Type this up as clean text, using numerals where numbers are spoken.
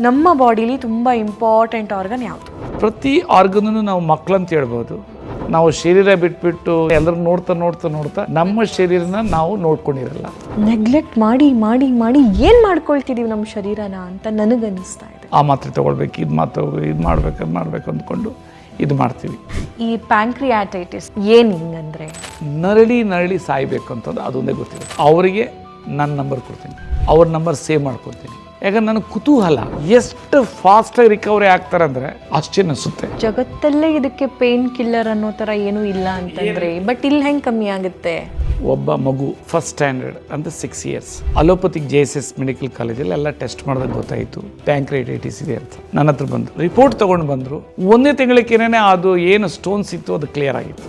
ನಮ್ಮ ಬಾಡಿಲಿ ತುಂಬ important organ ಯಾವುದು? ಪ್ರತಿ ಆರ್ಗನನ್ನು ನಾವು ಮಕ್ಕಳಂತ ಹೇಳ್ಬೋದು. ನಾವು ಶರೀರ ಬಿಟ್ಬಿಟ್ಟು ಎಲ್ಲರೂ ನೋಡ್ತಾ ನಮ್ಮ ಶರೀರನ ನಾವು ನೋಡ್ಕೊಂಡಿರಲ್ಲ. ನೆಗ್ಲೆಕ್ಟ್ ಮಾಡಿ ಮಾಡಿ ಮಾಡಿ ಏನು ಮಾಡ್ಕೊಳ್ತಿದೀವಿ ನಮ್ಮ ಶರೀರನ ಅಂತ ನನಗನ್ನಿಸ್ತಾ ಇದೆ. ಆ ಮಾತ್ರೆ ತೊಗೊಳ್ಬೇಕು, ಇದು ಮಾಡ್ಬೇಕು ಅಂದ್ಕೊಂಡು ಇದು ಮಾಡ್ತೀವಿ. ಈ ಪ್ಯಾಂಕ್ರಿಯಾಟೈಟಿಸ್ ಏನು ಹಿಂಗಂದ್ರೆ? ನರಳಿ ಸಾಯ್ಬೇಕು ಅಂತಂದು ಅದೊಂದೇ ಗೊತ್ತಿಲ್ಲ. ಅವರಿಗೆ ನನ್ನ ನಂಬರ್ ಕೊಡ್ತೀನಿ, ಅವ್ರ ನಂಬರ್ ಸೇವ್ ಮಾಡ್ಕೊತೀನಿ. ಯಾಕಂದ್ರೆ ನನಗೆ ಕುತೂಹಲ, ಎಷ್ಟು ಫಾಸ್ಟಾಗಿ ರಿಕವರಿ ಆಗ್ತಾರೆ ಅಂದರೆ ಆಶ್ಚರ್ಯ ಅನಿಸುತ್ತೆ. ಜಗತ್ತಲ್ಲೇ ಇದಕ್ಕೆ ಪೇನ್ ಕಿಲ್ಲರ್ ಅನ್ನೋ ಥರ ಏನೂ ಇಲ್ಲ ಅಂತಂದ್ರೆ, ಬಟ್ ಇಲ್ಲಿ ಹೆಂಗೆ ಕಮ್ಮಿ ಆಗುತ್ತೆ? ಒಬ್ಬ ಮಗು ಫಸ್ಟ್ ಸ್ಟ್ಯಾಂಡರ್ಡ್ ಅಂತ 6 years ಅಲೋಪತಿಕ್ JSS ಮೆಡಿಕಲ್ ಕಾಲೇಜಲ್ಲಿ ಎಲ್ಲ ಟೆಸ್ಟ್ ಮಾಡಿದಾಗ ಗೊತ್ತಾಯಿತು ಪ್ಯಾಂಕ್ರಿಯಾಟೈಟಿಸ್ ಇದೆ ಅಂತ. ನನ್ನ ಹತ್ರ ಬಂದು ರಿಪೋರ್ಟ್ ತೊಗೊಂಡು ಬಂದರು. ಒಂದೇ ತಿಂಗಳಕ್ಕೇನೆ ಅದು ಏನು ಸ್ಟೋನ್ಸ್ ಇತ್ತು ಅದು ಕ್ಲಿಯರ್ ಆಗಿತ್ತು.